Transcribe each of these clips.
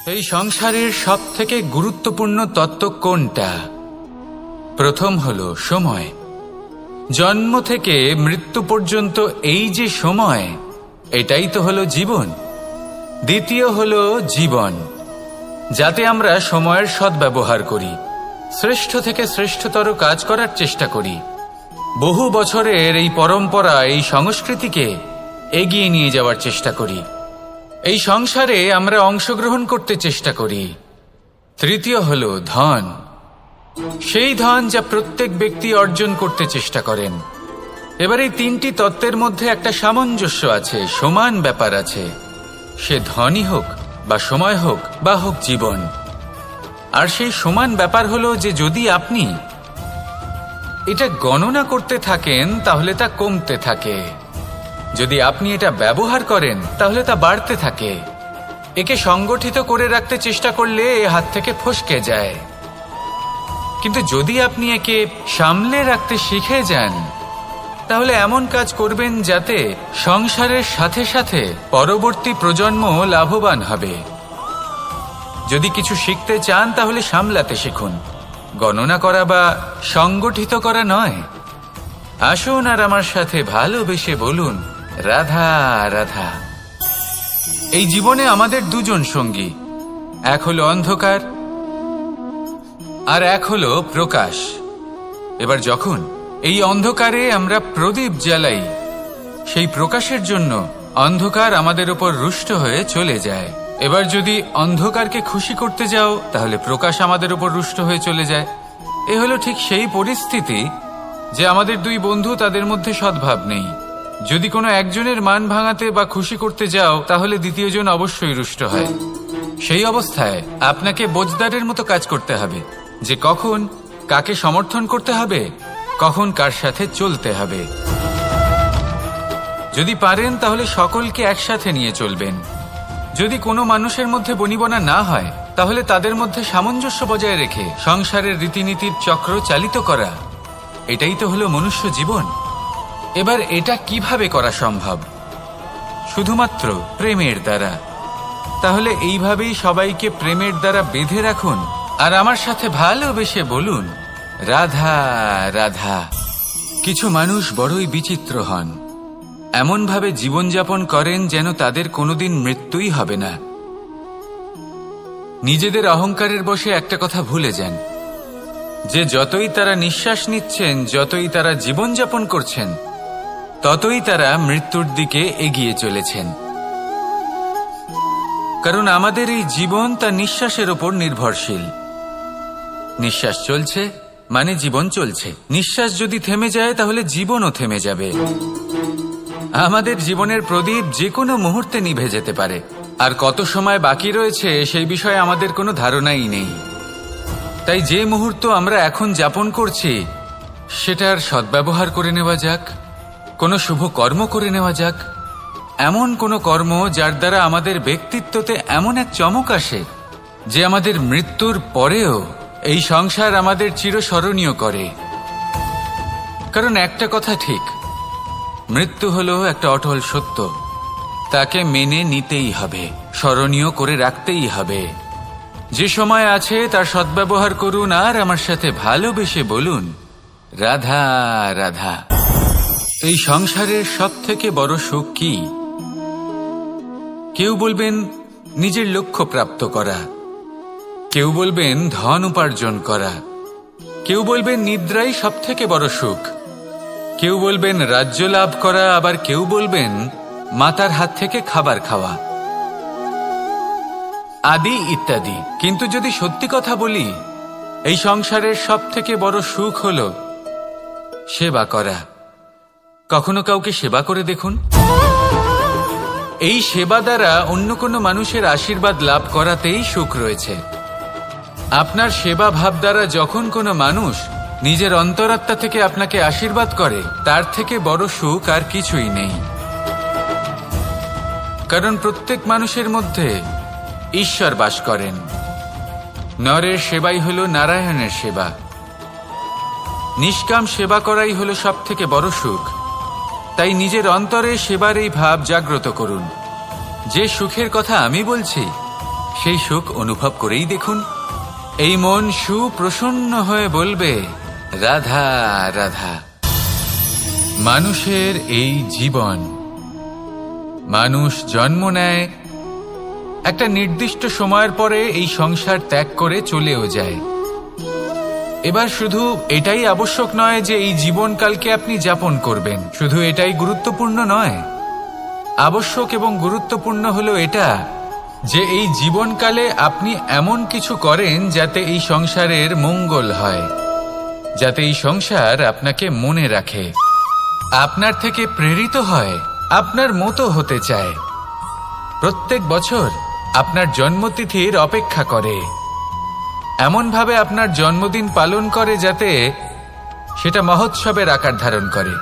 এই সংসারের সবথেকে গুরুত্বপূর্ণ তত্ত্ব কোনটা? প্রথম হলো সময়। জন্ম থেকে মৃত্যু পর্যন্ত এই যে সময়, এটাই তো হলো জীবন। দ্বিতীয় হলো জীবন, যাতে আমরা সময়ের সদ্ব্যবহার করি, শ্রেষ্ঠ থেকে শ্রেষ্ঠতর কাজ করার চেষ্টা করি। বহু বছরের এই পরম্পরা, এই সংস্কৃতিকে এগিয়ে নিয়ে যাওয়ার চেষ্টা করি। এই সংসারে আমরা অংশগ্রহণ করতে চেষ্টা করি। তৃতীয় হলো ধন, সেই ধন যা প্রত্যেক ব্যক্তি অর্জন করতে চেষ্টা করেন। এবার এই তিনটি তত্ত্বের মধ্যে একটা সামঞ্জস্য আছে, সমান ব্যাপার আছে। সে ধনই হোক বা সময় হোক বা হোক জীবন। আর সেই সমান ব্যাপার হলো যে যদি আপনি এটা গণনা করতে থাকেন তাহলে তা কমতে থাকে, যদি আপনি এটা ব্যবহার করেন তাহলে তা বাড়তে থাকে। একে সংগঠিত করে রাখতে চেষ্টা করলে এ হাত থেকে ফসকে যায়, কিন্তু যদি আপনি একে সামলে রাখতে শিখে যান তাহলে এমন কাজ করবেন যাতে সংসারের সাথে সাথে পরবর্তী প্রজন্ম লাভবান হবে। যদি কিছু শিখতে চান তাহলে সামলাতে শিখুন, গণনা করা বা সংগঠিত করা নয়। আসুন আর আমার সাথে ভালোবেসে বলুন, রাধা রাধা। এই জীবনে আমাদের দুজন সঙ্গী, এক হলো অন্ধকার আর এক হলো প্রকাশ। এবার যখন এই অন্ধকারে আমরা প্রদীপ জ্বালাই, সেই প্রকাশের জন্য অন্ধকার আমাদের উপর রুষ্ট হয়ে চলে যায়। এবার যদি অন্ধকারকে খুশি করতে যাও তাহলে প্রকাশ আমাদের উপর রুষ্ট হয়ে চলে যায়। এ হলো ঠিক সেই পরিস্থিতি যে আমাদের দুই বন্ধু, তাদের মধ্যে সদ্ভাব নেই। যদি কোনো একজনের মান ভাঙাতে বা খুশি করতে যাও তাহলে দ্বিতীয়জন অবশ্যই রুষ্ট হয়। সেই অবস্থায় আপনাকে বোঝদারের মতো কাজ করতে হবে যে কখন কাকে সমর্থন করতে হবে, কখন কার সাথে চলতে হবে। যদি পারেন তাহলে সকলকে একসাথে নিয়ে চলবেন। যদি কোনো মানুষের মধ্যে বনিবনা না হয় তাহলে তাদের মধ্যে সামঞ্জস্য বজায় রেখে সংসারের রীতিনীতির চক্র চালিত করা, এটাই তো হলো মনুষ্য জীবন। এবার এটা কিভাবে করা সম্ভব? শুধুমাত্র প্রেমের দ্বারা। তাহলে এইভাবেই সবাইকে প্রেমের দ্বারা বেঁধে রাখুন আর আমার সাথে ভালোবেসে বলুন, রাধা রাধা। কিছু মানুষ বড়ই বিচিত্র হন, এমনভাবে জীবনযাপন করেন যেন তাদের কোনোদিন মৃত্যুই হবে না। নিজেদের অহংকারের বশে একটা কথা ভুলে যান যে যতই তারা নিঃশ্বাস নিচ্ছেন, যতই তারা জীবনযাপন করছেন, ততই তারা মৃত্যুর দিকে এগিয়ে চলেছেন। কারণ আমাদের এই জীবন তার নিঃশ্বাসের ওপর নির্ভরশীল। নিঃশ্বাস চলছে মানে জীবন চলছে। নিঃশ্বাস যদি থেমে যায় তাহলে জীবনও থেমে যাবে। আমাদের জীবনের প্রদীপ যে কোনো মুহূর্তে নিভে যেতে পারে, আর কত সময় বাকি রয়েছে সেই বিষয়ে আমাদের কোনো ধারণাই নেই। তাই যে মুহূর্ত আমরা এখন যাপন করছি সেটার সদ্ব্যবহার করে নেওয়া যাক, কোনো শুভ কর্ম করে নেওয়া যাক, এমন কোনো কর্ম যার দ্বারা আমাদের ব্যক্তিত্বতে এমন এক চমক আসে যে আমাদের মৃত্যুর পরেও এই সংসার আমাদের চিরস্মরণীয় করে। কারণ একটা কথা ঠিক, মৃত্যু হলো একটা অটল সত্য, তাকে মেনে নিতেই হবে, স্মরণীয় করে রাখতেই হবে। যে সময় আছে তার সদ্ব্যবহার করুন আর আমার সাথে ভালোবেসে বলুন, রাধা রাধা। এই সংসারের সবথেকে বড় সুখ কি? কেউ বলবেন নিজের লক্ষ্য প্রাপ্ত করা, কেউ বলবেন ধন উপার্জন করা, কেউ বলবেন নিদ্রাই সবথেকে বড় সুখ, কেউ বলবেন রাজ্য লাভ করা, আবার কেউ বলবেন মাতার হাত থেকে খাবার খাওয়া, আদি ইত্যাদি। কিন্তু যদি সত্যি কথা বলি, এই সংসারের সবথেকে বড় সুখ হলো সেবা করা। কখনো কাউকে সেবা করে দেখুন। এই সেবা দ্বারা অন্য কোনো মানুষের আশীর্বাদ লাভ করাতেই সুখ রয়েছে। আপনার সেবা ভাব দ্বারা যখন কোনো মানুষ নিজের অন্তরাত্মা থেকে আপনাকে আশীর্বাদ করে, তার থেকে বড় সুখ আর কিছুই নেই। কারণ প্রত্যেক মানুষের মধ্যে ঈশ্বর বাস করেন। নরের সেবাই হলো নারায়ণের সেবা। নিষ্কাম সেবা করাই হলো সব থেকে বড় সুখ। তাই নিজের অন্তরে সেবার এই ভাব জাগ্রত করুন। যে সুখের কথা আমি বলছি সেই সুখ অনুভব করেই দেখুন। এই মন সুপ্রসন্ন হয়ে বলবে, রাধা রাধা। মানুষের এই জীবন, মানুষ জন্ম নেয়, একটা নির্দিষ্ট সময়ের পরে এই সংসার ত্যাগ করে চলেও যায়। এবার শুধু এটাই আবশ্যক নয় যে এই জীবনকালকে আপনি যাপন করবেন, শুধু এটাই গুরুত্বপূর্ণ নয়। আবশ্যক এবং গুরুত্বপূর্ণ হলো এটা যে এই জীবনকালে আপনি এমন কিছু করেন যাতে এই সংসারের মঙ্গল হয়, যাতে এই সংসার আপনাকে মনে রাখে, আপনার থেকে প্রেরিত হয়, আপনার মতো হতে চায়, প্রত্যেক বছর আপনার জন্মতিথির অপেক্ষা করে, এমনভাবে আপনার জন্মদিন পালন করে যাতে সেটা মহোৎসবের আকার ধারণ করে।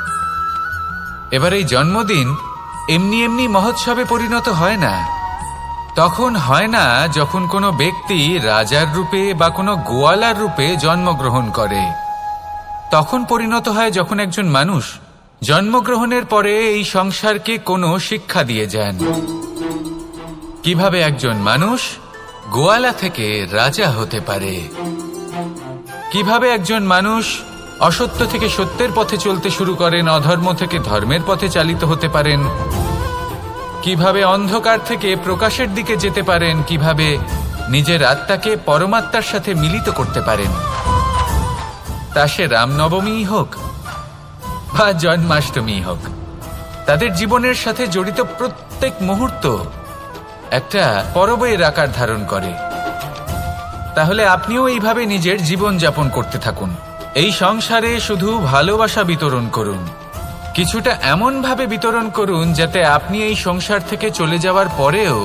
এবার এই জন্মদিন এমনি এমনি মহোৎসবে পরিণত হয় না। তখন হয় না যখন কোনো ব্যক্তি রাজার রূপে বা কোনো গোয়ালার রূপে জন্মগ্রহণ করে। তখন পরিণত হয় যখন একজন মানুষ জন্মগ্রহণের পরে এই সংসারকে কোনো শিক্ষা দিয়ে যান। কিভাবে একজন মানুষ গোয়ালা থেকে রাজা হতে পারে, কিভাবে একজন মানুষ অসত্য থেকে সত্যের পথে চলতে শুরু করেন, অধর্ম থেকে ধর্মের পথে চালিত হতে পারেন, কিভাবে অন্ধকার থেকে প্রকাশের দিকে যেতে পারেন, কিভাবে নিজের আত্মাকে পরমাত্মার সাথে মিলিত করতে পারেন। তা সে রামনবমী হোক বা জন্মাষ্টমী হোক, তাদের জীবনের সাথে জড়িত প্রত্যেক মুহূর্ত একটা পরবের আকার ধারণ করে। তাহলে আপনিও এইভাবে নিজের জীবন যাপন করতে থাকুন। এই সংসারে শুধু ভালোবাসা বিতরণ করুন, কিছুটা এমনভাবে বিতরণ করুন যাতে আপনি এই সংসার থেকে চলে যাওয়ার পরেও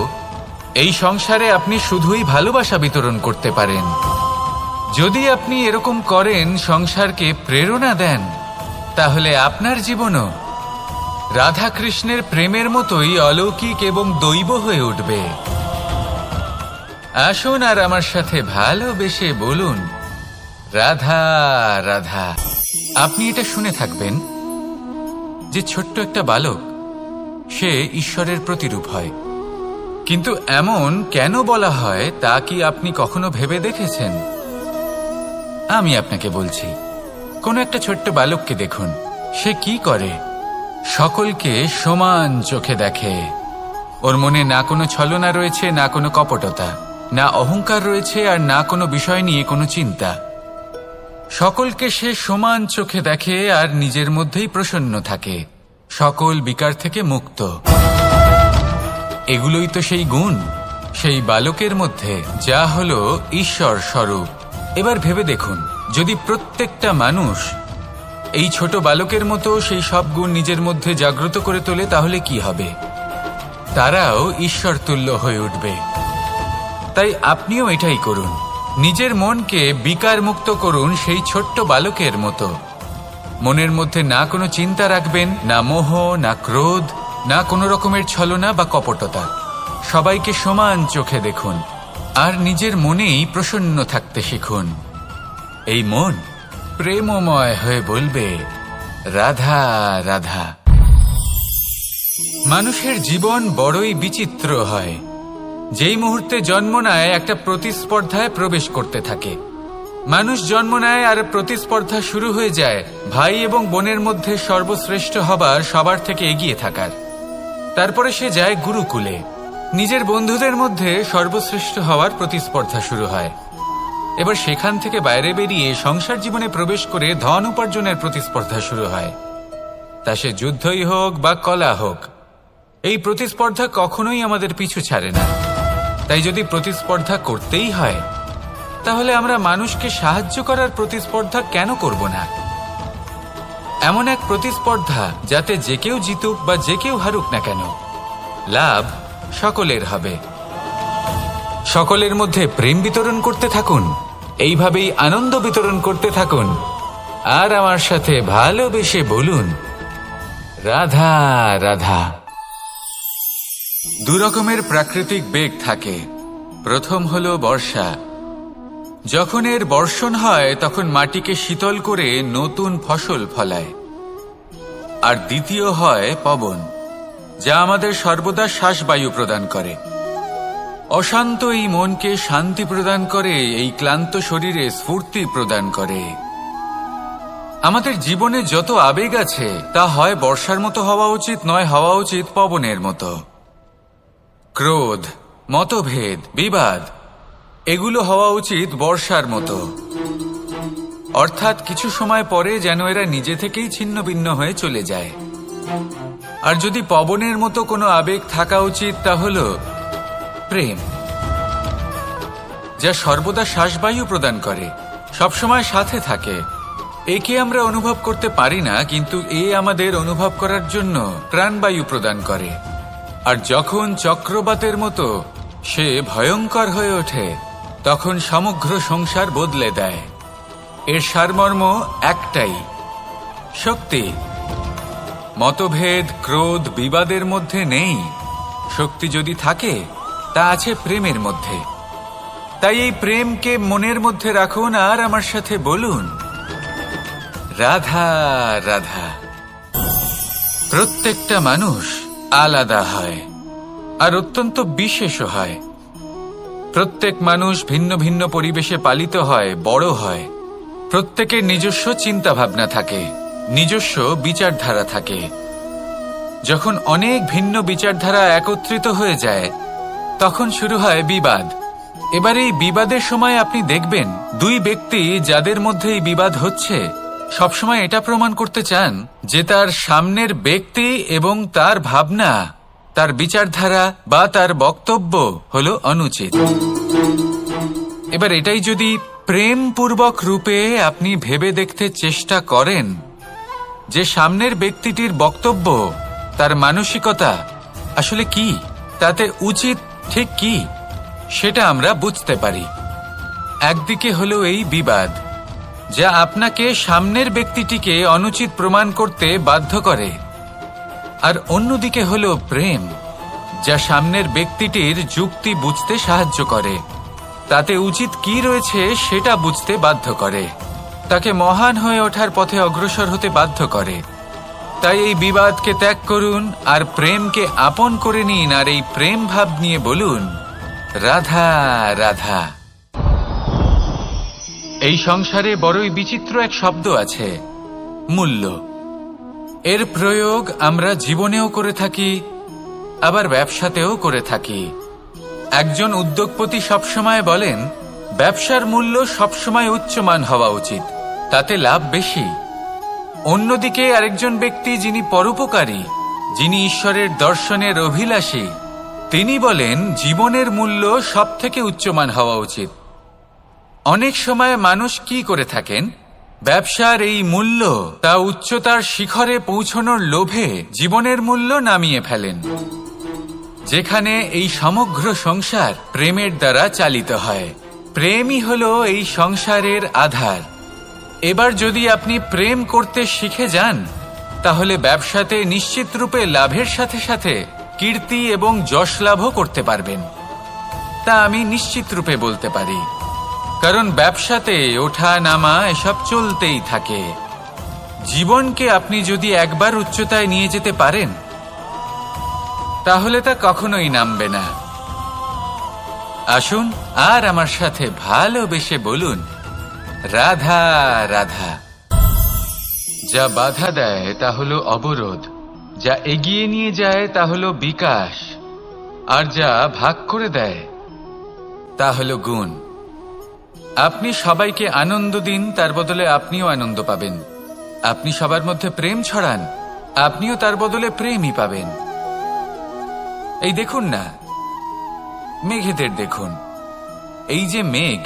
এই সংসারে আপনি শুধুই ভালোবাসা বিতরণ করতে পারেন। যদি আপনি এরকম করেন, সংসারকে প্রেরণা দেন, তাহলে আপনার জীবনও রাধা কৃষ্ণের প্রেমের মতোই অলৌকিক এবং দৈব হয়ে উঠবে। আসুন আর আমার সাথে ভালোবেসে বলুন, রাধা রাধা। আপনি এটা শুনে থাকবেন যে ছোট্ট একটা বালক, সে ঈশ্বরের প্রতিরূপ হয়। কিন্তু এমন কেন বলা হয় তা কি আপনি কখনো ভেবে দেখেছেন? আমি আপনাকে বলছি, কোন একটা ছোট্ট বালককে দেখুন, সে কি করে? সকলকে সমান চোখে দেখে। ওর মনে না কোনো ছলনা রয়েছে, না কোনো কপটতা, না অহংকার রয়েছে, আর না কোনো বিষয় নিয়ে কোনো চিন্তা। সকলকে সে সমান চোখে দেখে আর নিজের মধ্যেই প্রসন্ন থাকে, সকল বিকার থেকে মুক্ত। এগুলোই তো সেই গুণ সেই বালকের মধ্যে, যা হলো ঈশ্বর স্বরূপ। এবার ভেবে দেখুন, যদি প্রত্যেকটা মানুষ এই ছোট বালকের মতো সেই সব গুণ নিজের মধ্যে জাগ্রত করে তোলে, তাহলে কি হবে? তারাও ঈশ্বর তুল্য হয়ে উঠবে। তাই আপনিও এটাই করুন, নিজের মনকে বিকার মুক্ত করুন সেই ছোট্ট বালকের মতো। মনের মধ্যে না কোনো চিন্তা রাখবেন, না মোহ, না ক্রোধ, না কোনো রকমের ছলনা বা কপটতা। সবাইকে সমান চোখে দেখুন আর নিজের মনেই প্রসন্ন থাকতে শিখুন। এই মন প্রেমময় হয়ে বলবে, রাধা রাধা। মানুষের জীবন বড়ই বিচিত্র হয়। যেই মুহূর্তে জন্ম নেয়, একটা প্রতিস্পর্ধায় প্রবেশ করতে থাকে। মানুষ জন্ম নেয় আর প্রতিস্পর্ধা শুরু হয়ে যায় ভাই এবং বোনের মধ্যে সর্বশ্রেষ্ঠ হবার, সবার থেকে এগিয়ে থাকার। তারপরে সে যায় গুরুকুলে, নিজের বন্ধুদের মধ্যে সর্বশ্রেষ্ঠ হওয়ার প্রতিস্পর্ধা শুরু হয়। এবার সেখান থেকে বাইরে বেরিয়ে সংসার জীবনে প্রবেশ করে ধন উপার্জনের প্রতিস্পর্ধা শুরু হয়। তা সে যুদ্ধই হোক বা কলা হোক, এই প্রতিস্পর্ধা কখনোই আমাদের পিছু ছাড়ে না। তাই যদি প্রতিস্পর্ধা করতেই হয়, তাহলে আমরা মানুষকে সাহায্য করার প্রতিস্পর্ধা কেন করব না? এমন এক প্রতিস্পর্ধা যাতে যে কেউ জিতুক বা যে কেউ হারুক না কেন, লাভ সকলের হবে। সকলের মধ্যে প্রেম বিতরণ করতে থাকুন, এইভাবেই আনন্দ বিতরণ করতে থাকুন। আর আমার সাথে ভালোবেসে বলুন, রাধা রাধা। দু রকমের প্রাকৃতিক বেগ থাকে। প্রথম হলো বর্ষা। যখন এর বর্ষণ হয় তখন মাটিকে শীতল করে নতুন ফসল ফলায়। আর দ্বিতীয় হয় পবন, যা আমাদের সর্বদা শ্বাসবায়ু প্রদান করে। অশান্ত এই মনকে শান্তি প্রদান করে, এই ক্লান্ত শরীরে স্ফূর্তি প্রদান করে। আমাদের জীবনে যত আবেগ আছে তা হয় বর্ষার মতো হওয়া উচিত, নয় হওয়া উচিত পবনের মতো। ক্রোধ, মতভেদ, বিবাদ এগুলো হওয়া উচিত বর্ষার মতো, অর্থাৎ কিছু সময় পরে যেন এরা নিজে থেকেই ছিন্ন ভিন্ন হয়ে চলে যায়। আর যদি পবনের মতো কোনো আবেগ থাকা উচিত তা হল প্রেম, যা সর্বদা শ্বাসবায়ু প্রদান করে, সবসময় সাথে থাকে। একে আমরা অনুভব করতে পারি না, কিন্তু এ আমাদের অনুভব করার জন্য প্রাণবায়ু প্রদান করে। আর যখন চক্রবাতের মতো সে ভয়ঙ্কর হয়ে ওঠে, তখন সমগ্র সংসার বদলে দেয়। এর সারমর্ম একটাই, শক্তি। মতভেদ, ক্রোধ, বিবাদের মধ্যে নেই। শক্তি যদি থাকে তা আছে প্রেমের মধ্যে। তাই এই প্রেমকে মনের মধ্যে রাখুন আর আমার সাথে বলুন, রাধা রাধা। প্রত্যেকটা মানুষ আলাদা হয় আর অত্যন্ত বিশেষও হয়। প্রত্যেক মানুষ ভিন্ন ভিন্ন পরিবেশে পালিত হয়, বড় হয়। প্রত্যেকের নিজস্ব চিন্তা ভাবনা থাকে, নিজস্ব বিচারধারা থাকে। যখন অনেক ভিন্ন বিচারধারা একত্রিত হয়ে যায়, তখন শুরু হয় বিবাদ। এবার এই বিবাদের সময় আপনি দেখবেন দুই ব্যক্তি যাদের মধ্যে এই বিবাদ হচ্ছে সবসময় এটা প্রমাণ করতে চান যে তার সামনের ব্যক্তি এবং তার ভাবনা, তার বিচারধারা বা তার বক্তব্য হলো অনুচিত। এবার এটাই যদি প্রেমপূর্বক রূপে আপনি ভেবে দেখতে চেষ্টা করেন যে সামনের ব্যক্তিটির বক্তব্য, তার মানসিকতা আসলে কি, তাতে উচিত ঠিক কি, সেটা আমরা বুঝতে পারি। একদিকে হলো এই বিবাদ, যা আপনাকে সামনের ব্যক্তিটিকে অনুচিত প্রমাণ করতে বাধ্য করে, আর অন্যদিকে হলো প্রেম, যা সামনের ব্যক্তিটির যুক্তি বুঝতে সাহায্য করে, তাতে উচিত কি রয়েছে সেটা বুঝতে বাধ্য করে, তাকে মহান হয়ে ওঠার পথে অগ্রসর হতে বাধ্য করে। তাই এই বিবাদকে ত্যাগ করুন আর প্রেমকে আপন করে নিন, আর এই প্রেম ভাব নিয়ে বলুন, রাধা রাধা। এই সংসারে বড়ই বিচিত্র এক শব্দ আছে, মূল্য। এর প্রয়োগ আমরা জীবনেও করে থাকি, আবার ব্যবসাতেও করে থাকি। একজন উদ্যোগপতি সবসময় বলেন, ব্যবসার মূল্য সবসময় উচ্চমান হওয়া উচিত, তাতে লাভ বেশি। অন্যদিকে আরেকজন ব্যক্তি যিনি পরোপকারী, যিনি ঈশ্বরের দর্শনের অভিলাষী, তিনি বলেন জীবনের মূল্য সবথেকে উচ্চমান হওয়া উচিত। অনেক সময় মানুষ কি করে থাকেন, ব্যবসার এই মূল্য তা উচ্চতার শিখরে পৌঁছানোর লোভে জীবনের মূল্য নামিয়ে ফেলেন, যেখানে এই সমগ্র সংসার প্রেমের দ্বারা চালিত হয়। প্রেমই হলো এই সংসারের আধার। এবার যদি আপনি প্রেম করতে শিখে যান, তাহলে ব্যবসাতে নিশ্চিত রূপে লাভের সাথে সাথে কীর্তি এবং যশ লাভও করতে পারবেন। তা আমি নিশ্চিত রূপে বলতে পারি, কারণ ব্যবসাতে ওঠা নামা এসব চলতেই থাকে। জীবনকে আপনি যদি একবার উচ্চতায় নিয়ে যেতে পারেন, তাহলে তা কখনোই নামবে না। আসুন আর আমার সাথে ভালোবেসে বলুন, রাধা রাধা। যা বাধা দেয় তা হলো অবরোধ, যা এগিয়ে নিয়ে যায় তা হলো বিকাশ, আর যা ভাগ করে দেয় তা হলো গুণ। আপনি সবাইকে আনন্দ দিন, তার বদলে আপনিও আনন্দ পাবেন। আপনি সবার মধ্যে প্রেম ছড়ান, আপনিও তার বদলে প্রেমই পাবেন। এই দেখুন না, মেঘেদের দেখুন। এই যে মেঘ,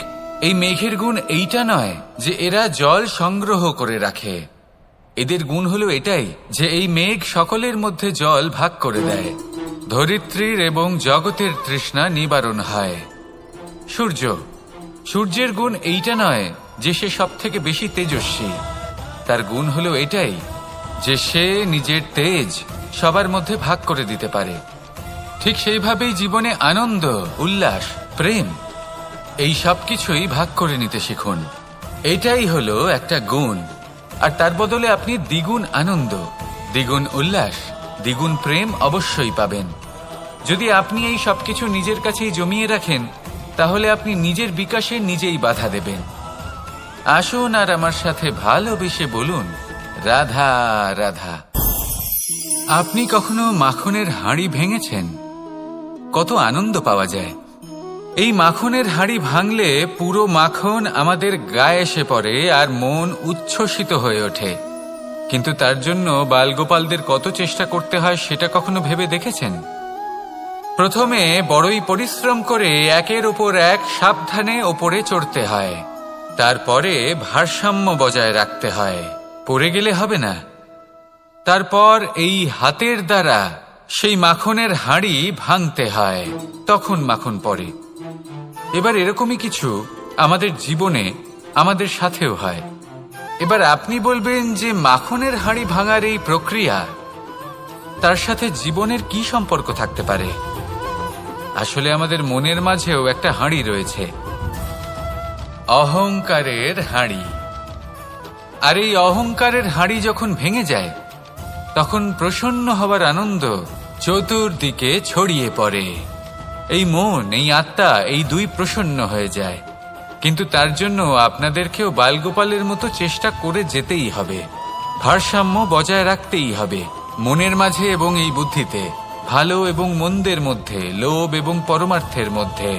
এই মেঘের গুণ এইটা নয় যে এরা জল সংগ্রহ করে রাখে। এদের গুণ হলো এটাই যে এই মেঘ সকলের মধ্যে জল ভাগ করে দেয়। ধরিত্রীর এবং জগতের তৃষ্ণা নিবারণ হয়। সূর্য, সূর্যের গুণ এইটা নয় যে সে সব থেকে বেশি তেজস্বী। তার গুণ হলো এটাই যে সে নিজের তেজ সবার মধ্যে ভাগ করে দিতে পারে। ঠিক সেইভাবেই জীবনে আনন্দ, উল্লাস, প্রেম এই সব কিছুই ভাগ করে নিতে শিখুন। এটাই হলো একটা গুণ, আর তার বদলে আপনি দ্বিগুণ আনন্দ, দ্বিগুণ উল্লাস, দ্বিগুণ প্রেম অবশ্যই পাবেন। যদি আপনি এই সবকিছু নিজের কাছেই জমিয়ে রাখেন, তাহলে আপনি নিজের বিকাশে নিজেই বাধা দেবেন। আসুন আর আমার সাথে ভালোবেসে বলুন, রাধা রাধা। আপনি কখনো মাখনের হাঁড়ি ভেঙেছেন? কত আনন্দ পাওয়া যায়। এই মাখনের হাঁড়ি ভাঙলে পুরো মাখন আমাদের গায়ে এসে পড়ে আর মন উচ্ছ্বসিত হয়ে ওঠে। কিন্তু তার জন্য বালগোপালদের কত চেষ্টা করতে হয় সেটা কখনো ভেবে দেখেছেন? প্রথমে বড়ই পরিশ্রম করে একের ওপর এক সাবধানে ওপরে চড়তে হয়, তারপরে ভারসাম্য বজায় রাখতে হয়, পড়ে গেলে হবে না। তারপর এই হাতের দ্বারা সেই মাখনের হাঁড়ি ভাঙতে হয়, তখন মাখন পড়ে। এবার এরকমই কিছু আমাদের জীবনে আমাদের সাথেও হয়। এবার আপনি বলবেন যে মাখনের হাঁড়ি ভাঙার এই প্রক্রিয়া, তার সাথে জীবনের কি সম্পর্ক থাকতে পারে? আসলে আমাদের মনের মাঝেও একটা হাঁড়ি রয়েছে, অহংকারের হাঁড়ি। আর এই অহংকারের হাঁড়ি যখন ভেঙে যায়, তখন প্রসন্ন হবার আনন্দ চতুর্দিকে ছড়িয়ে পড়ে। এই মন, এই আত্মা, এই দুই প্রসন্ন হয়ে যায়। কিন্তু তার জন্য আপনাদেরকেও বালগোপালের মতো চেষ্টা করে যেতেই হবে, ভারসাম্য বজায় রাখতেই হবে মনের মাঝে এবং এই বুদ্ধিতে, ভালো এবং মন্দের মধ্যে, লোভ এবং পরমার্থের মধ্যে।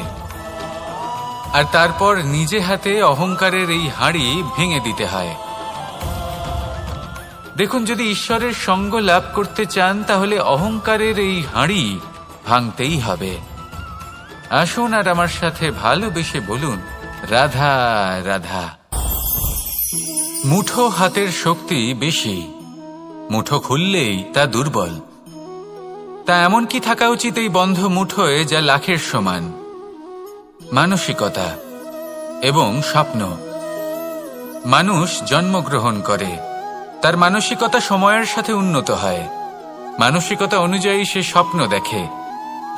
আর তারপর নিজে হাতে অহংকারের এই হাঁড়ি ভেঙে দিতে হয়। দেখুন, যদি ঈশ্বরের সঙ্গ লাভ করতে চান, তাহলে অহংকারের এই হাঁড়ি ভাঙতেই হবে। আসুন আর আমার সাথে ভালোবেসে বলুন, রাধা রাধা। মুঠো হাতের শক্তি বেশি, মুঠো খুললেই তা দুর্বল। তা এমন কি থাকা উচিত এই বন্ধ মুঠোয় যা লাখের সমান? মানসিকতা এবং স্বপ্ন। মানুষ জন্মগ্রহণ করে, তার মানসিকতা সময়ের সাথে উন্নত হয়। মানসিকতা অনুযায়ী সে স্বপ্ন দেখে,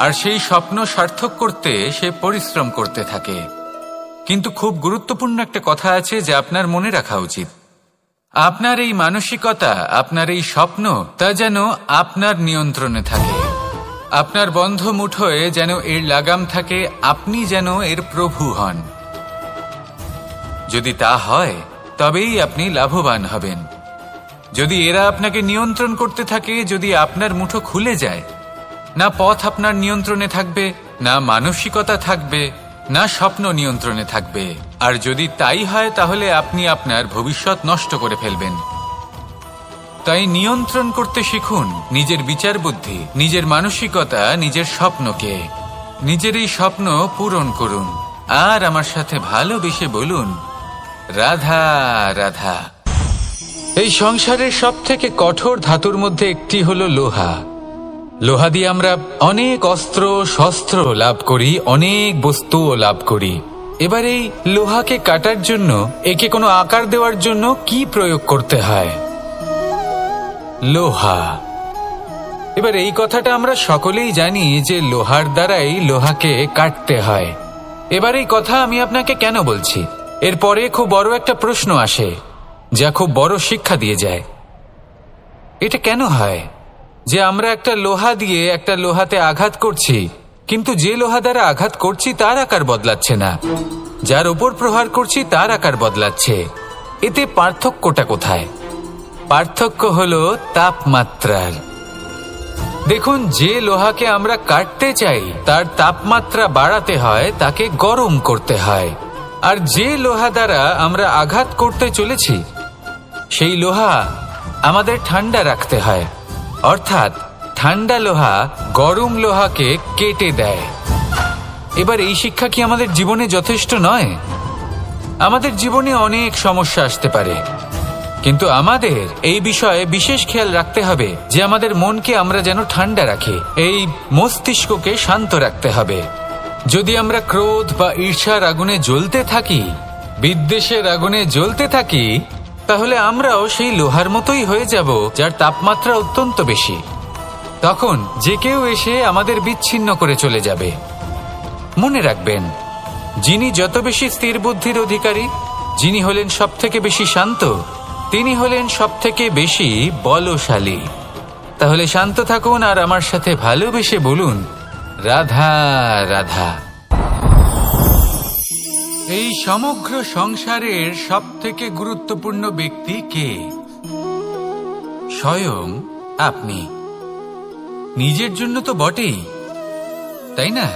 আর সেই স্বপ্ন সার্থক করতে সে পরিশ্রম করতে থাকে। কিন্তু খুব গুরুত্বপূর্ণ একটা কথা আছে যা আপনার মনে রাখা উচিত। আপনার এই মানসিকতা, আপনার এই স্বপ্ন, তা যেন আপনার নিয়ন্ত্রণে থাকে। আপনার বন্ধ মুঠোয় যেন এর লাগাম থাকে, আপনি যেন এর প্রভু হন। যদি তা হয়, তবেই আপনি লাভবান হবেন। যদি এরা আপনাকে নিয়ন্ত্রণ করতে থাকে, যদি আপনার মুঠো খুলে যায়, না পথ আপনার নিয়ন্ত্রণে থাকবে, না মানসিকতা থাকবে, না স্বপ্ন নিয়ন্ত্রণে থাকবে। আর যদি তাই হয়, তাহলে আপনি আপনার ভবিষ্যৎ নষ্ট করে ফেলবেন। তাই নিয়ন্ত্রণ করতে শিখুন নিজের বিচার বুদ্ধি, নিজের মানসিকতা, নিজের স্বপ্নকে। নিজের এই স্বপ্ন পূরণ করুন আর আমার সাথে ভালোবেসে বলুন, রাধা রাধা। এই সংসারের সব থেকে কঠোর ধাতুর মধ্যে একটি হলো লোহা। লোহা দিয়ে আমরা অনেক অস্ত্র শস্ত্র লাভ করি, অনেক বস্তুও লাভ করি। এবার এই লোহাকে কাটার জন্য, একে কোনো আকার দেওয়ার জন্য কি প্রয়োগ করতে হয়? লোহা। এবার এই কথাটা আমরা সকলেই জানি যে লোহার দ্বারাই লোহাকে কাটতে হয়। এবার এই কথা আমি আপনাকে কেন বলছি? এরপরে খুব বড় একটা প্রশ্ন আসে, যা খুব বড় শিক্ষা দিয়ে যায়। এটা কেন হয় যে আমরা একটা লোহা দিয়ে একটা লোহাতে আঘাত করছি, কিন্তু যে লোহা দ্বারা আঘাত করছি তার আকার বদলাচ্ছে না, যার উপর প্রহার করছি তার আকার বদলাচ্ছে? এতে পার্থক্যটা কোথায়? পার্থক্য হলো তাপমাত্রার। দেখুন, যে লোহাকে আমরা কাটতে চাই তার তাপমাত্রা বাড়াতে হয়, তাকে গরম করতে হয়। আর যে লোহা দ্বারা আমরা আঘাত করতে চলেছি, সেই লোহা আমাদের ঠান্ডা রাখতে হয়। অর্থাৎ ঠান্ডা লোহা গরম লোহাকে কেটে দেয়। এবার এই শিক্ষা কি আমাদের জীবনে যথেষ্ট নয়? আমাদের জীবনে অনেক সমস্যা আসতে পারে, কিন্তু আমাদের এই বিষয়ে বিশেষ খেয়াল রাখতে হবে যে আমাদের মনকে আমরা যেন ঠান্ডা রাখি, এই মস্তিষ্ককে শান্ত রাখতে হবে। যদি আমরা ক্রোধ বা ঈর্ষার আগুনে জ্বলতে থাকি, বিদ্বেষের আগুনে জ্বলতে থাকি, তাহলে আমরাও সেই লোহার মতোই হয়ে যাব যার তাপমাত্রা অত্যন্ত বেশি। তখন যে কেউ এসে আমাদের বিচ্ছিন্ন করে চলে যাবে। মনে রাখবেন, যিনি যত বেশি স্থির বুদ্ধির অধিকারী, যিনি হলেন সব থেকে বেশি শান্ত, তিনি হলেন সব থেকে বেশি বলশালী। তাহলে শান্ত থাকুন আর আমার সাথে ভালোবেসে বলুন, রাধা রাধা। এই সমগ্র সংসারের সবথেকে গুরুত্বপূর্ণ ব্যক্তি কে? স্বয়ং আপনি। নিজের জন্য তো বটেই, তাই না?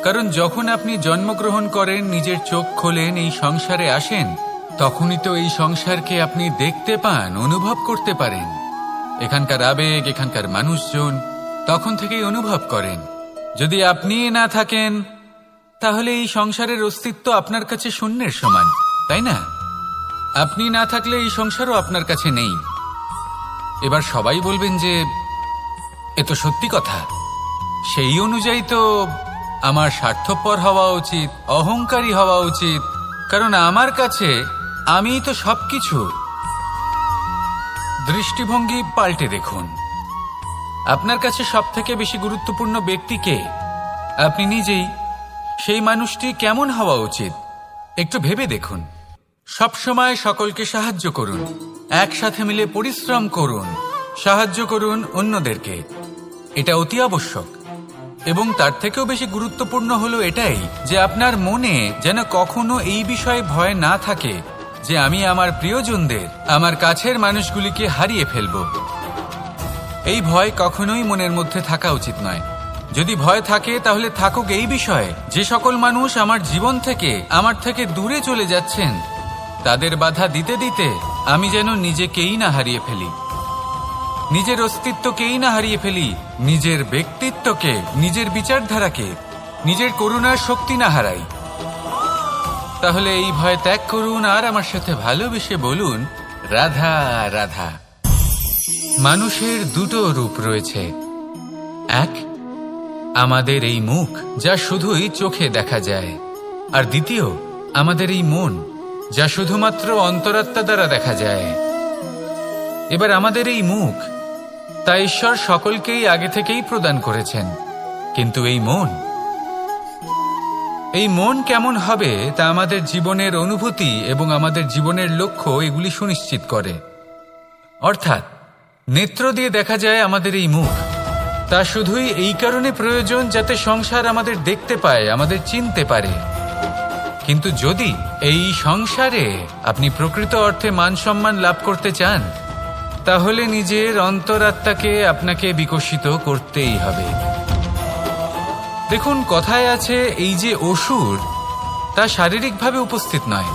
কারণ যখন আপনি জন্মগ্রহণ করেন, নিজের চোখ খোলেন, এই সংসারে আসেন, তখনই তো এই সংসারকে আপনি দেখতে পান, অনুভব করতে পারেন। এখানকার আবেগ, এখানকার মানুষজন তখন থেকেই অনুভব করেন। যদি আপনি না থাকেন তাহলে এই সংসারের অস্তিত্ব আপনার কাছে শূন্যের সমান, তাই না? আপনি না থাকলে এই সংসারও আপনার কাছে নেই। এবার সবাই বলবেন যে এ তো সত্যি কথা, সেই অনুযায়ী তো আমার স্বার্থপর হওয়া উচিত, অহংকারী হওয়া উচিত, কারণ আমার কাছে আমিই তো সবকিছু। দৃষ্টিভঙ্গি পাল্টে দেখুন। আপনার কাছে সবথেকে বেশি গুরুত্বপূর্ণ ব্যক্তি কে? আপনি নিজেই। সেই মানুষটি কেমন হওয়া উচিত একটু ভেবে দেখুন। সবসময় সকলকে সাহায্য করুন, একসাথে মিলে পরিশ্রম করুন, সাহায্য করুন অন্যদেরকে। এটা অতি আবশ্যক। এবং তার থেকেও বেশি গুরুত্বপূর্ণ হলো এটাই যে আপনার মনে যেন কখনো এই বিষয়ে ভয় না থাকে যে আমি আমার প্রিয়জনদের, আমার কাছের মানুষগুলিকে হারিয়ে ফেলব। এই ভয় কখনোই মনের মধ্যে থাকা উচিত নয়। যদি ভয় থাকে তাহলে থাকুক এই বিষয়ে যে সকল মানুষ আমার জীবন থেকে, আমার থেকে দূরে চলে যাচ্ছেন, তাদের বাধা দিতে দিতে আমি যেন নিজেকেই না হারিয়ে ফেলি, নিজের অস্তিত্বকেই না হারিয়ে ফেলি, নিজের ব্যক্তিত্বকে, নিজের বিচারধারাকে, নিজের করুণার শক্তি না হারাই। তাহলে এই ভয় ত্যাগ করুন আর আমার সাথে ভালোবেসে বলুন রাধা রাধা। মানুষের দুটো রূপ রয়েছে। এক, আমাদের এই মুখ যা শুধুই চোখে দেখা যায়, আর দ্বিতীয় আমাদের এই মন যা শুধুমাত্র অন্তরাত্মা দ্বারা দেখা যায়। এবার আমাদের এই মুখ তা ঈশ্বর সকলকেই আগে থেকেই প্রদান করেছেন, কিন্তু এই মন কেমন হবে তা আমাদের জীবনের অনুভূতি এবং আমাদের জীবনের লক্ষ্য এগুলি সুনিশ্চিত করে। অর্থাৎ নেত্র দিয়ে দেখা যায় আমাদের এই মুখ, তা শুধুই এই কারণে প্রয়োজন যাতে সংসার আমাদের দেখতে পায়, আমাদের চিনতে পারে। কিন্তু যদি এই সংসারে আপনি প্রকৃত অর্থে মান সম্মান লাভ করতে চান, তাহলে নিজের অন্তরাত্মাকে আপনাকে বিকশিত করতেই হবে। দেখুন, কথায় আছে এই যে অসুর, তা শারীরিকভাবে উপস্থিত নয়,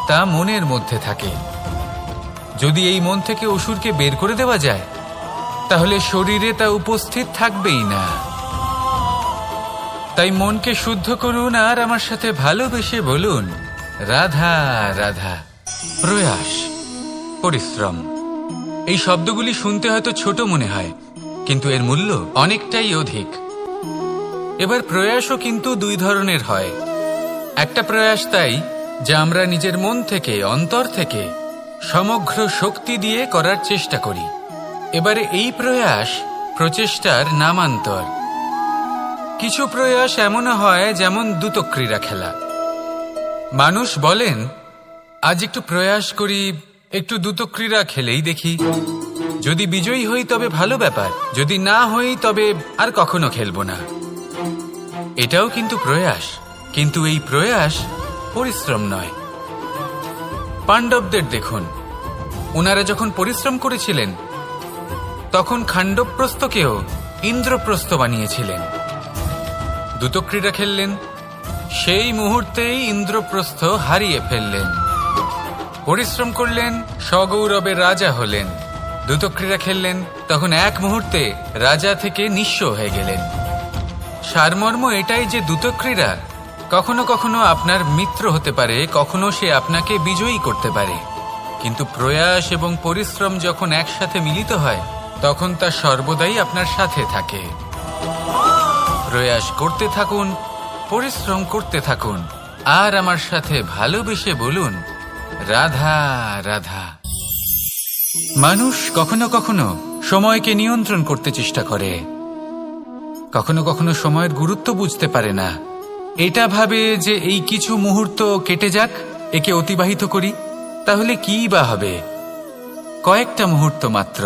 তা মনের মধ্যে থাকে। যদি এই মন থেকে অসুরকে বের করে দেওয়া যায় তাহলে শরীরে তা উপস্থিত থাকবেই না। তাই মনকে শুদ্ধ করুন আর আমার সাথে ভালোবেসে বলুন রাধা রাধা। প্রয়াস, পরিশ্রম, এই শব্দগুলি শুনতে হয়তো ছোট মনে হয়, কিন্তু এর মূল্য অনেকটাই অধিক। এবার প্রয়াসও কিন্তু দুই ধরনের হয়। একটা প্রয়াস তাই যা আমরা নিজের মন থেকে, অন্তর থেকে সমগ্র শক্তি দিয়ে করার চেষ্টা করি। এবারে এই প্রয়াস প্রচেষ্টার নামান্তর। কিছু প্রয়াস এমনও হয় যেমন দ্যুতক্রীড়া খেলা। মানুষ বলেন আজ একটু প্রয়াস করি, একটু দ্যুতক্রীড়া খেলেই দেখি, যদি বিজয়ী হই তবে ভালো ব্যাপার, যদি না হই তবে আর কখনো খেলবো না। এটাও কিন্তু প্রয়াস, কিন্তু এই প্রয়াস পরিশ্রম নয়। পাণ্ডবদের দেখুন, ওনারা যখন পরিশ্রম করেছিলেন তখন খাণ্ডবপ্রস্থকেও ইন্দ্রপ্রস্থ বানিয়েছিলেন। দ্যুতক্রীড়া খেললেন, সেই মুহূর্তেই ইন্দ্রপ্রস্থ হারিয়ে ফেললেন। পরিশ্রম করলেন, সগৌরবের রাজা হলেন। দ্যুতক্রীড়া খেললেন, তখন এক মুহূর্তে রাজা থেকে নিঃস্ব হয়ে গেলেন। সারমর্ম এটাই যে দ্যুতক্রীড়া কখনো কখনো আপনার মিত্র হতে পারে, কখনো সে আপনাকে বিজয়ী করতে পারে, কিন্তু প্রয়াস এবং পরিশ্রম যখন একসাথে মিলিত হয় তখন তা সর্বদাই আপনার সাথে থাকে। প্রয়াস করতে থাকুন, পরিশ্রম করতে থাকুন, আর আমার সাথে ভালোবেসে বলুন রাধা রাধা। মানুষ কখনো কখনো সময়কে নিয়ন্ত্রণ করতে চেষ্টা করে, কখনো কখনো সময়ের গুরুত্ব বুঝতে পারে না। এটা ভাবে যে এই কিছু মুহূর্ত কেটে যাক, একে অতিবাহিত করি, তাহলে কি বা হবে, কয়েকটা মুহূর্ত মাত্র।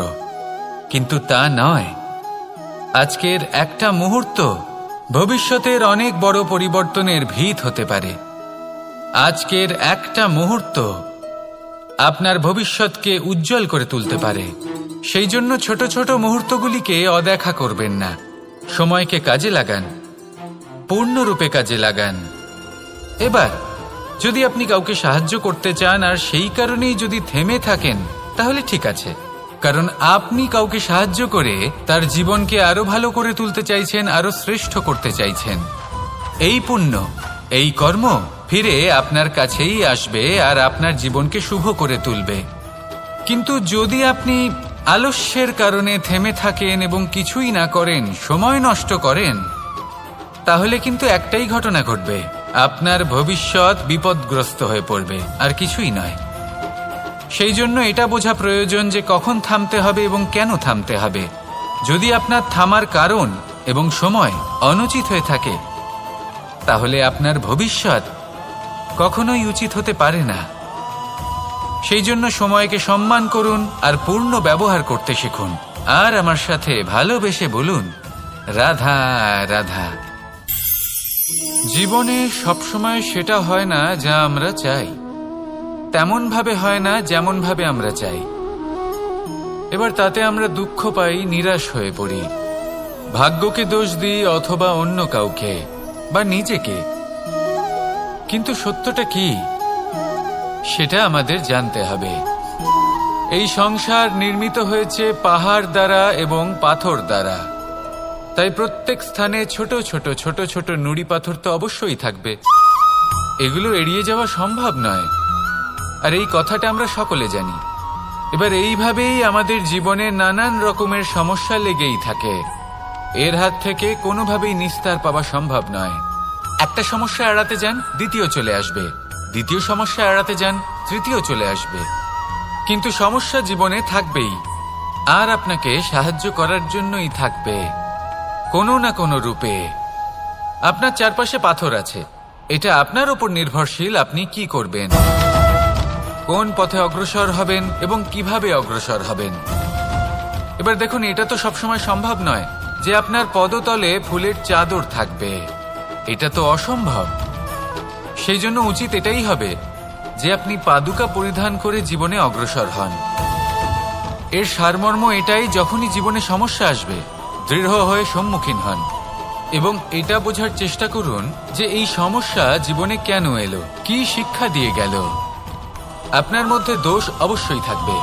কিন্তু তা নয়। আজকের একটা মুহূর্ত ভবিষ্যতের অনেক বড় পরিবর্তনের ভিত হতে পারে। আজকের একটা মুহূর্ত আপনার ভবিষ্যৎকে উজ্জ্বল করে তুলতে পারে। সেই জন্য ছোট ছোট মুহূর্তগুলিকে অদেখা করবেন না। সময়কে কাজে লাগান, পূর্ণরূপে কাজে লাগান। এবার যদি আপনি কাউকে সাহায্য করতে চান আর সেই কারণেই যদি থেমে থাকেন, তাহলে ঠিক আছে, কারণ আপনি কাউকে সাহায্য করে তার জীবনকে আরো ভালো করে তুলতে চাইছেন, আরো শ্রেষ্ঠ করতে চাইছেন। এই পুণ্য, এই কর্ম ফিরে আপনার কাছেই আসবে আর আপনার জীবনকে শুভ করে তুলবে। কিন্তু যদি আপনি আলস্যের কারণে থেমে থাকেন এবং কিছুই না করেন, সময় নষ্ট করেন, তাহলে কিন্তু একটাই ঘটনা ঘটবে, আপনার ভবিষ্যৎ বিপদগ্রস্ত হয়ে পড়বে, আর কিছুই নয়। সেই জন্য এটা বোঝা প্রয়োজন যে কখন থামতে হবে এবং কেন থামতে হবে। যদি আপনার থামার কারণ এবং সময় অনুচিত হয়ে থাকে, তাহলে আপনার ভবিষ্যৎ কখনোই উচিত হতে পারে না। সেই জন্য সময়কে সম্মান করুন আর পূর্ণ ব্যবহার করতে শিখুন। আর আমার সাথে ভালোবেসে বলুন, রাধা রাধা। জীবনে সবসময় সেটা হয় না যা আমরা চাই, তেমন ভাবে হয় না যেমন ভাবে আমরা চাই। এবার তাতে আমরা দুঃখ পাই, নিরাশ হয়ে পড়ি, ভাগ্যকে দোষ দিই অথবা অন্য কাউকে বা নিজেকে। কিন্তু সত্যটা কি সেটা আমাদের জানতে হবে। এই সংসার নির্মিত হয়েছে পাহাড় দ্বারা এবং পাথর দ্বারা, তাই প্রত্যেক স্থানে ছোট ছোট ছোট ছোট নুড়ি পাথর তো অবশ্যই থাকবে। এগুলো এড়িয়ে যাওয়া সম্ভব নয়, আর এই কথাটা আমরা সকলে জানি। এবার এইভাবেই আমাদের জীবনে নানান রকমের সমস্যা লেগেই থাকে। এর হাত থেকে কোনোভাবেই নিস্তার পাওয়া সম্ভব নয়। একটা সমস্যা এড়াতে যান, দ্বিতীয় চলে আসবে, দ্বিতীয় সমস্যা এড়াতে যান, তৃতীয় চলে আসবে। কিন্তু সমস্যা জীবনে থাকবেই, আর আপনাকে সাহায্য করার জন্যই থাকবে কোনো না কোনো রূপে। আপনার চারপাশে পাথর আছে, এটা আপনার উপর নির্ভরশীল আপনি কি করবেন, কোন পথে অগ্রসর হবেন এবং কিভাবে অগ্রসর হবেন। এবার দেখুন, এটা তো সবসময় সম্ভব নয় যে আপনার পদতলে ফুলের চাদর থাকবে, এটা তো অসম্ভব। সেই জন্য উচিত এটাই হবে যে আপনি পাদুকা পরিধান করে জীবনে অগ্রসর হন। এর সারমর্ম এটাই, যখনই জীবনে সমস্যা আসবে দৃঢ় হয়ে সম্মুখীন হন এবং এটা বোঝার চেষ্টা করুন যে এই সমস্যা জীবনে কেন এলো, কি শিক্ষা দিয়ে গেল। আপনার মধ্যে দোষ অবশ্যই থাকবে,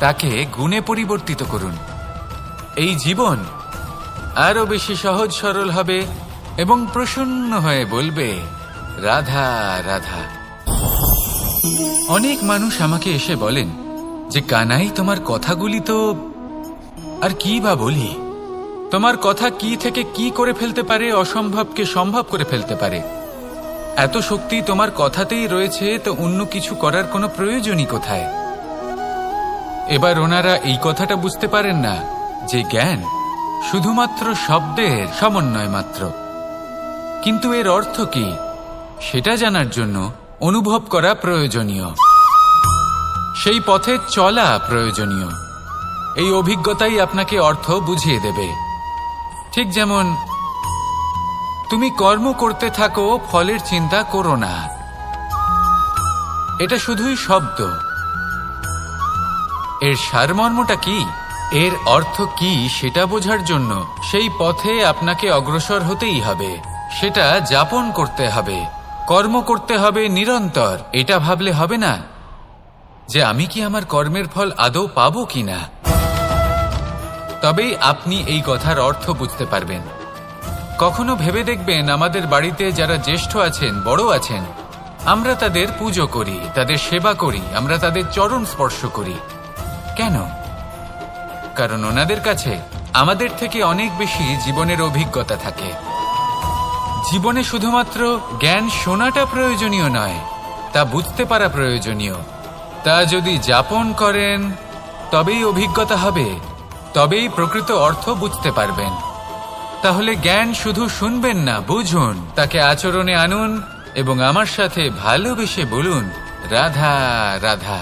তাকে গুণে পরিবর্তিত করুন। এই জীবন আরো বেশি সহজ সরল হবে এবং প্রসন্ন হয়ে বলবে, রাধা রাধা। অনেক মানুষ আমাকে এসে বলেন যে কানাই, তোমার কথাগুলি তো আর কি বা বলি, তোমার কথা কি থেকে কি করে ফেলতে পারে, অসম্ভবকে সম্ভব করে ফেলতে পারে। এত শক্তি তোমার কথাতেই রয়েছে, তো অন্য কিছু করার কোনো প্রয়োজনই কোথায়। এবার ওনারা এই কথাটা বুঝতে পারেন না যে জ্ঞান শুধুমাত্র শব্দের সমন্বয় মাত্র, কিন্তু এর অর্থ কি সেটা জানার জন্য অনুভব করা প্রয়োজনীয়, সেই পথে চলা প্রয়োজনীয়। এই অভিজ্ঞতাই আপনাকে অর্থ বুঝিয়ে দেবে। ঠিক যেমন তুমি কর্ম করতে থাকো, ফলের চিন্তা করো না, এটা শুধুই শব্দ। এর সারমর্মটা কি, এর অর্থ কি সেটা বোঝার জন্য সেই পথে আপনাকে অগ্রসর হতেই হবে, সেটা যাপন করতে হবে, কর্ম করতে হবে নিরন্তর। এটা ভাবলে হবে না যে আমি কি আমার কর্মের ফল আদৌ পাবো কিনা, তবেই আপনি এই কথার অর্থ বুঝতে পারবেন। কখনো ভেবে দেখবেন, আমাদের বাড়িতে যারা জ্যেষ্ঠ আছেন, বড় আছেন, আমরা তাদের পুজো করি, তাদের সেবা করি, আমরা তাদের চরণ স্পর্শ করি। কেন? কারণ ওনাদের কাছে আমাদের থেকে অনেক বেশি জীবনের অভিজ্ঞতা থাকে। জীবনে শুধুমাত্র জ্ঞান শোনাটা প্রয়োজনীয় নয়, তা বুঝতে পারা প্রয়োজনীয়। তা যদি যাপন করেন তবেই অভিজ্ঞতা হবে, তবেই প্রকৃত অর্থ বুঝতে পারবেন। তাহলে জ্ঞান শুধু শুনবেন না, বুঝুন, তাকে আচরণে আনুন এবং আমার সাথে ভালোবেসে বলুন, রাধা রাধা।